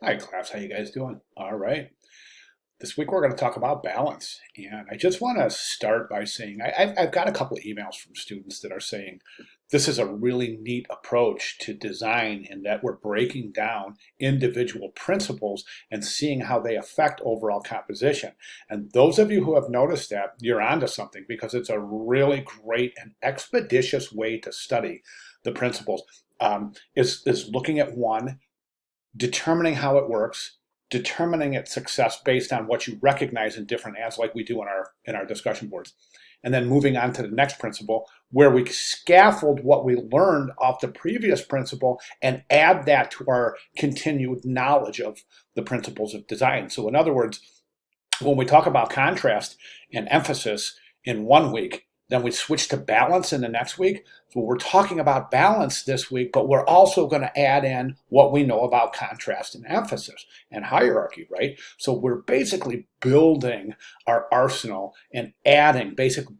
Hi class, how you guys doing? All right. This week we're going to talk about balance. And I just want to start by saying I've got a couple of emails from students that are saying this is a really neat approach to design in that we're breaking down individual principles and seeing how they affect overall composition. And those of you who have noticed that, you're onto something because it's a really great and expeditious way to study the principles. Is looking at one, determining how it works, determining its success based on what you recognize in different ads, like we do in our discussion boards, and then moving on to the next principle where we scaffold what we learned off the previous principle and add that to our continued knowledge of the principles of design. So in other words, when we talk about contrast and emphasis in one week, then we switch to balance in the next week. So we're talking about balance this week, but we're also going to add in what we know about contrast and emphasis and hierarchy, right? So we're basically building our arsenal and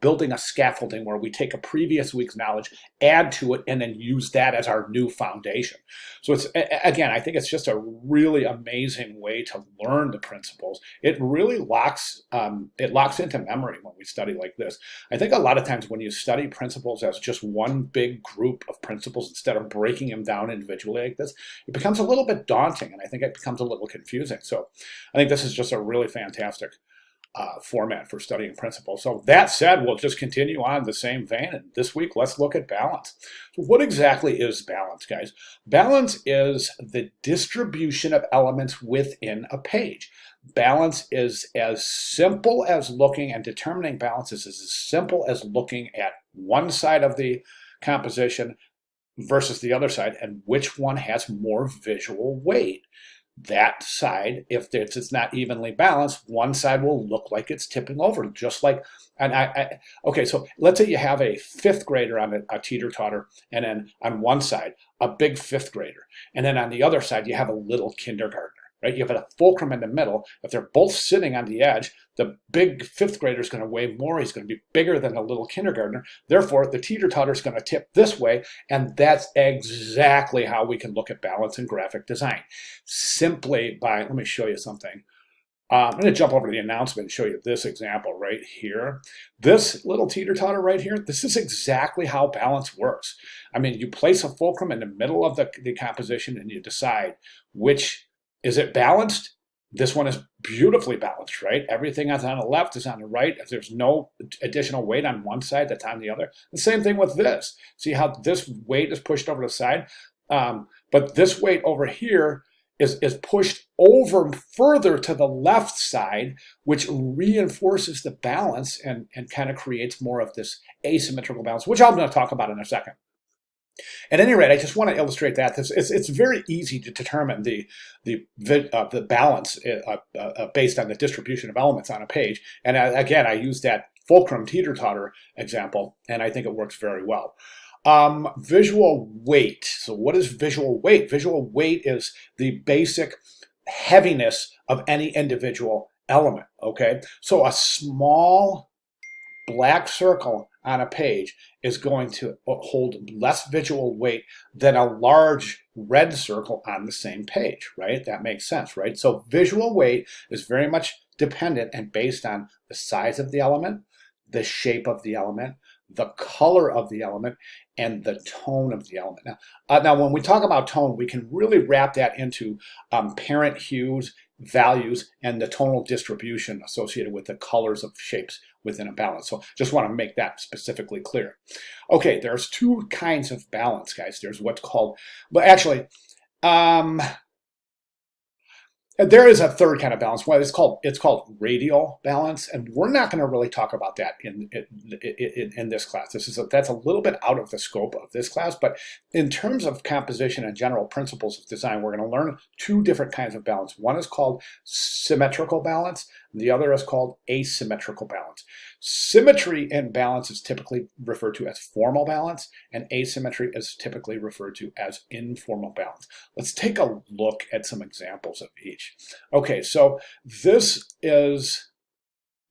building a scaffolding where we take a previous week's knowledge, add to it, and then use that as our new foundation. So again, I think it's just a really amazing way to learn the principles. It really locks into memory when we study like this. I think a lot of times when you study principles as just one big group of principles instead of breaking them down individually like this, it becomes a little bit daunting, and I think it becomes a little confusing. So I think this is just a really fantastic format for studying principles. So that said, we'll just continue on the same vein. And this week, let's look at balance. So what exactly is balance, guys? Balance is the distribution of elements within a page. Balance is as simple as looking, and determining balance is as simple as looking at one side of the composition versus the other side and which one has more visual weight. That side, if it's not evenly balanced, one side will look like it's tipping over, just like, okay, so let's say you have a fifth grader on a teeter-totter, and then on one side, a big fifth grader, and then on the other side, you have a little kindergartner, right? You have a fulcrum in the middle. If they're both sitting on the edge, the big fifth grader is going to weigh more. He's going to be bigger than the little kindergartner. Therefore, the teeter-totter is going to tip this way, and that's exactly how we can look at balance in graphic design. Simply by, let me show you something. I'm going to jump over to the announcement and show you this example right here. This little teeter-totter right here, this is exactly how balance works. I mean, you place a fulcrum in the middle of the composition and you decide which, is it balanced? This one is beautifully balanced, right? Everything that's on the left is on the right. If there's no additional weight on one side, that's on the other. The same thing with this. See how this weight is pushed over the side? But this weight over here is pushed over further to the left side, which reinforces the balance and kind of creates more of this asymmetrical balance, which I'm going to talk about in a second. At any rate, I just want to illustrate that it's very easy to determine the balance based on the distribution of elements on a page. And again, I use that fulcrum teeter-totter example, and I think it works very well. Visual weight. So what is visual weight? Visual weight is the basic heaviness of any individual element, okay? So a small black circle on a page is going to hold less visual weight than a large red circle on the same page, right? That makes sense, right? So visual weight is very much dependent and based on the size of the element, the shape of the element, the color of the element, and the tone of the element. Now, when we talk about tone, we can really wrap that into parent hues, values, and the tonal distribution associated with the colors of shapes within a balance. So just want to make that specifically clear. Okay, there's two kinds of balance, guys. There's what's called, but actually, there is a third kind of balance. Well, it's called radial balance, and we're not going to really talk about that in this class. That's a little bit out of the scope of this class, but in terms of composition and general principles of design, we're going to learn two different kinds of balance. One is called symmetrical balance, and the other is called asymmetrical balance. Symmetry in balance is typically referred to as formal balance, and asymmetry is typically referred to as informal balance. Let's take a look at some examples of each. Okay, so this is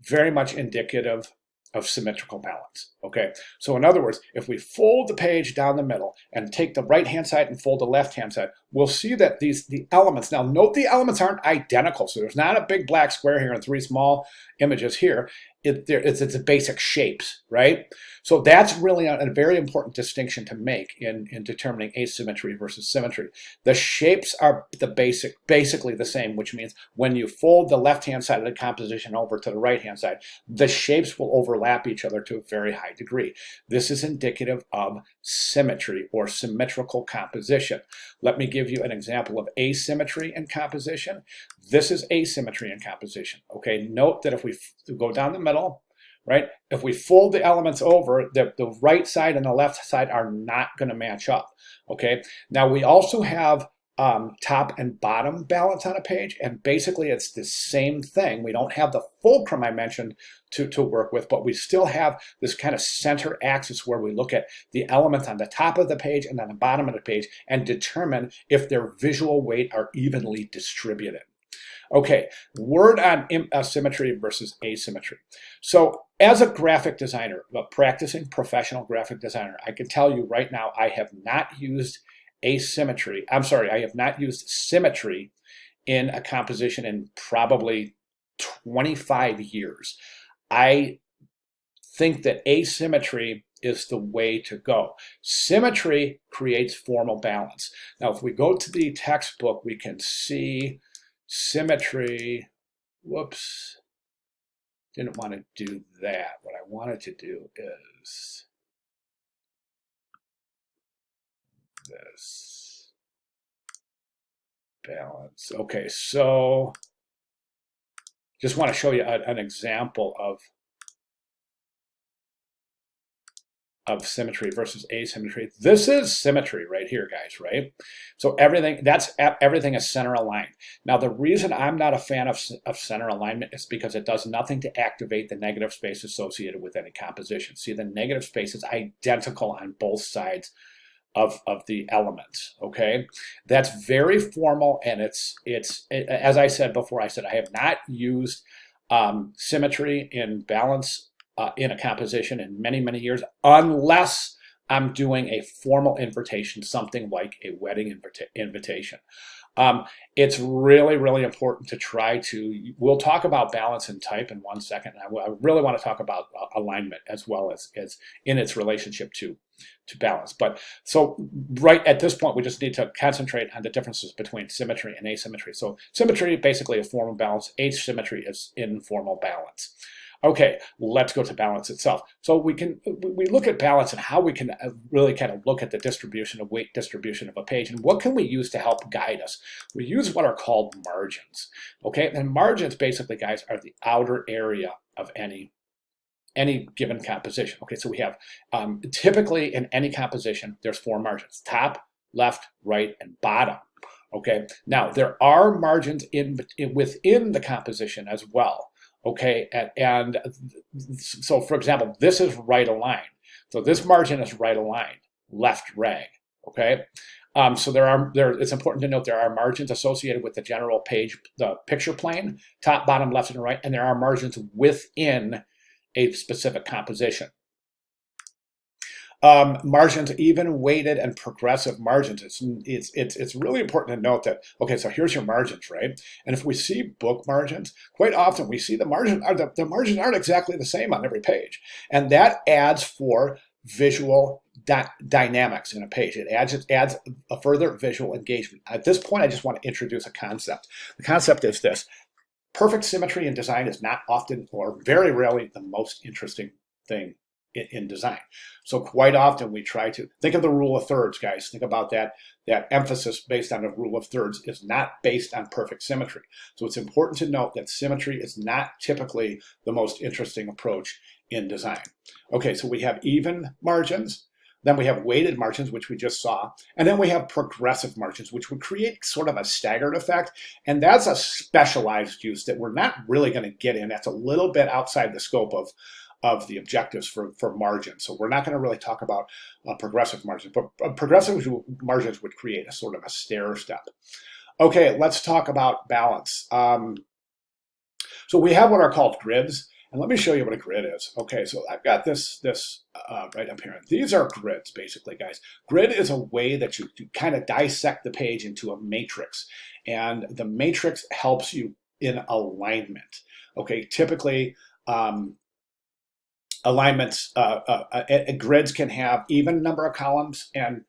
very much indicative of symmetrical balance, okay? So in other words, if we fold the page down the middle and take the right-hand side and fold the left-hand side, we'll see that the elements, now note the elements aren't identical. So there's not a big black square here and three small images here. It's the basic shapes, right? So that's really a very important distinction to make in determining asymmetry versus symmetry. The shapes are basically the same, which means when you fold the left-hand side of the composition over to the right-hand side, the shapes will overlap each other to a very high degree. This is indicative of symmetry or symmetrical composition. Let me give you an example of asymmetry in composition. This is asymmetry in composition. Okay, note that if we go down the middle, right, if we fold the elements over, the right side and the left side are not going to match up. Okay, now we also have top and bottom balance on a page, and basically it's the same thing. We don't have the fulcrum I mentioned to work with, but we still have this kind of center axis where we look at the elements on the top of the page and on the bottom of the page and determine if their visual weight are evenly distributed. Okay, word on symmetry versus asymmetry. So as a graphic designer, a practicing professional graphic designer, I can tell you right now I have not used asymmetry. I'm sorry, I have not used symmetry in a composition in probably 25 years. I think that asymmetry is the way to go. Symmetry creates formal balance. Now, if we go to the textbook, we can see symmetry. Whoops, didn't want to do that. What I wanted to do is this. Balance. Okay, so just want to show you an example of symmetry versus asymmetry. This is symmetry right here, guys, right? So everything is center aligned. Now, the reason I'm not a fan of center alignment is because it does nothing to activate the negative space associated with any composition. See, the negative space is identical on both sides of the elements. Okay, that's very formal, and it's as I said before, I have not used symmetry in balance in a composition in many years, unless I'm doing a formal invitation, something like a wedding invitation. It's really important to try to, we'll talk about balance and type in 1 second. I really want to talk about alignment as well as in its relationship to balance. But so right at this point, we just need to concentrate on the differences between symmetry and asymmetry. So symmetry, basically a formal balance. Asymmetry is informal balance. Okay, let's go to balance itself. So we look at balance and how we can really kind of look at the distribution of weight distribution of a page, and what can we use to help guide us. We use what are called margins. Okay, and margins basically, guys, are the outer area of any given composition. Okay, so we have typically in any composition there's 4 margins: top, left, right, and bottom. Okay, now there are margins within the composition as well. Okay, and so for example, this is right aligned. So this margin is right aligned, left rag. Okay, so it's important to note there are margins associated with the general page, the picture plane, top, bottom, left, and right, and there are margins within a specific composition. Margins, even weighted and progressive margins. It's really important to note that, okay, so here's your margins, right? And if we see book margins, quite often we see the margins aren't exactly the same on every page. And that adds for visual dynamics in a page. It adds a further visual engagement. At this point, I just want to introduce a concept. The concept is this: perfect symmetry in design is not often or very rarely the most interesting thing in design. So quite often we try to think of the rule of thirds, guys. Think about that emphasis based on the rule of thirds is not based on perfect symmetry. So it's important to note that symmetry is not typically the most interesting approach in design. Okay, so we have even margins, then we have weighted margins, which we just saw, and then we have progressive margins, which would create sort of a staggered effect, and that's a specialized use that we're not really going to get in. That's a little bit outside the scope of the objectives for margin. So we're not going to really talk about progressive margins, but progressive margins would create a sort of a stair step. Okay, let's talk about balance. So we have what are called grids, And let me show you what a grid is. Okay, so I've got this right up here. These are grids, basically, guys. Grid is a way that you kind of dissect the page into a matrix. And the matrix helps you in alignment. Okay, typically, alignments, grids can have even number of columns and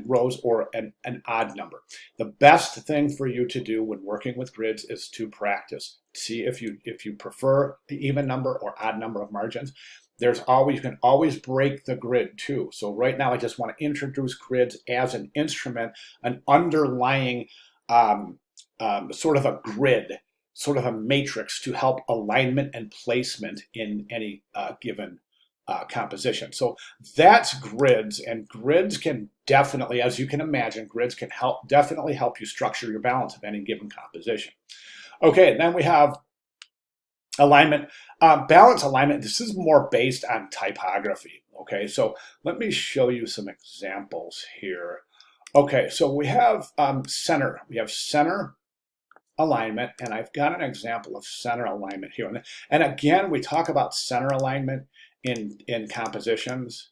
rows, or an odd number. The best thing for you to do when working with grids is to practice. See if you prefer the even number or odd number of margins. You can always break the grid too. So right now I just want to introduce grids as an instrument, an underlying sort of a grid, sort of a matrix to help alignment and placement in any given composition. So that's grids, and grids can definitely, as you can imagine, grids can definitely help you structure your balance of any given composition. Okay, then we have alignment. Balance alignment, this is more based on typography. Okay, so let me show you some examples here. Okay, so we have center. We have center alignment, and I've got an example of center alignment here. And again, we talk about center alignment in compositions.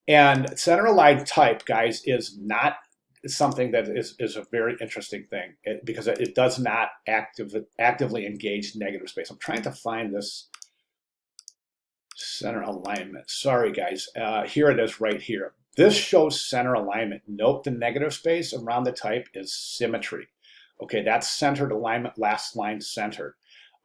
And center aligned type, guys, is not something that is a very interesting thing because it does not actively engage negative space. I'm trying to find this center alignment. Sorry, guys. Here it is right here. This shows center alignment. Note the negative space around the type is symmetry. Okay, that's centered alignment, last line centered.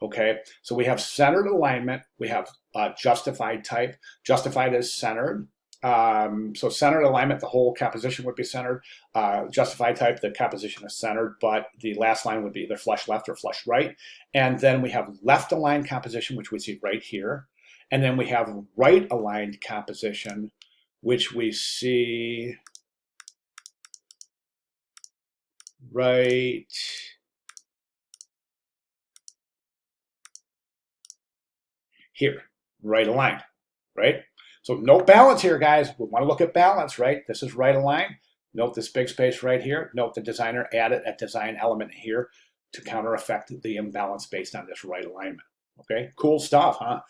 Okay, so we have centered alignment. We have justified type. Justified is centered. So centered alignment, the whole composition would be centered. Justified type, the composition is centered, but the last line would be either flush left or flush right. And then we have left aligned composition, which we see right here. And then we have right aligned composition, which we see right here, right aligned, right? So no balance here, guys. We want to look at balance, right? This is right aligned. Note this big space right here. Note the designer added a design element here to counter effect the imbalance based on this right alignment. Okay, cool stuff, huh?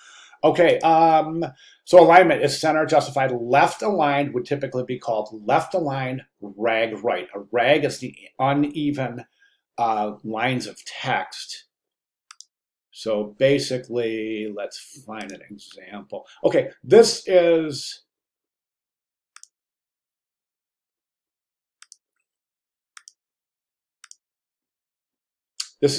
Okay, so alignment is center justified. Left aligned would typically be called left aligned rag right. A rag is the uneven lines of text. So basically, let's find an example. Okay, this is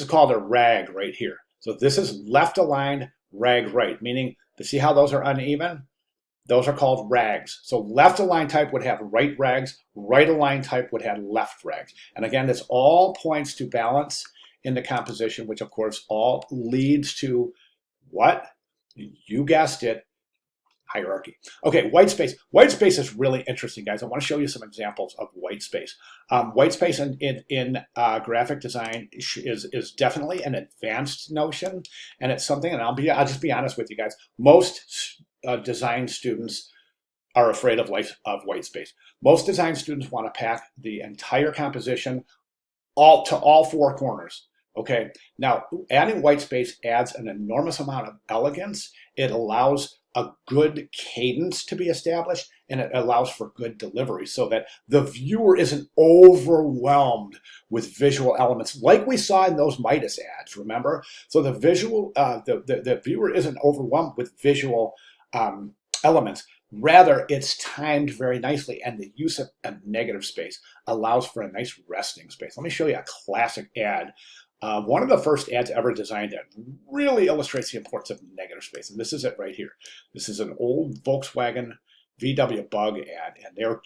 called a rag right here. So this is left aligned rag right, meaning to see how those are uneven? Those are called rags. So left aligned type would have right rags, right aligned type would have left rags. And again, this all points to balance in the composition, which of course all leads to what? You guessed it, hierarchy. Okay, white space. White space is really interesting, guys. I want to show you some examples of white space. White space in graphic design is definitely an advanced notion, and it's something. And I'll just be honest with you guys. Most design students are afraid of white space. Most design students want to pack the entire composition to all four corners. Okay, now adding white space adds an enormous amount of elegance. It allows a good cadence to be established, and it allows for good delivery so that the viewer isn't overwhelmed with visual elements like we saw in those Midas ads, remember? So the viewer isn't overwhelmed with visual elements. Rather, it's timed very nicely, and the use of a negative space allows for a nice resting space. Let me show you a classic ad. One of the first ads ever designed that really illustrates the importance of negative space, and this is it right here. This is an old Volkswagen VW Bug ad, and they're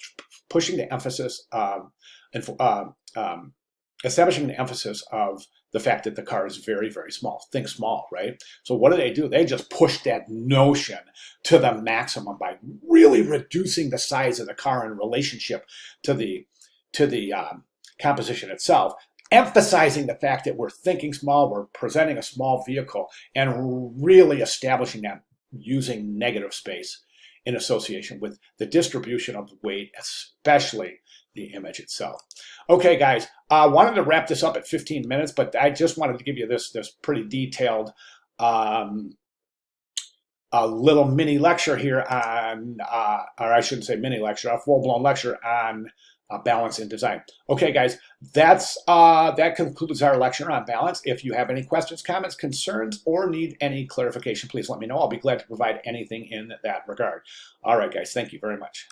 pushing the emphasis establishing the emphasis of the fact that the car is very, very small. Think small, right? So what do? They just push that notion to the maximum by really reducing the size of the car in relationship to the composition itself, emphasizing the fact that we're thinking small, we're presenting a small vehicle, and really establishing that using negative space in association with the distribution of weight, especially the image itself. Okay, guys, I wanted to wrap this up at 15 minutes, but I just wanted to give you this pretty detailed a little mini lecture here on, or I shouldn't say mini lecture, a full-blown lecture on balance in design. Okay, guys, that concludes our lecture on balance. If you have any questions, comments, concerns, or need any clarification, please let me know. I'll be glad to provide anything in that regard. All right, guys, thank you very much.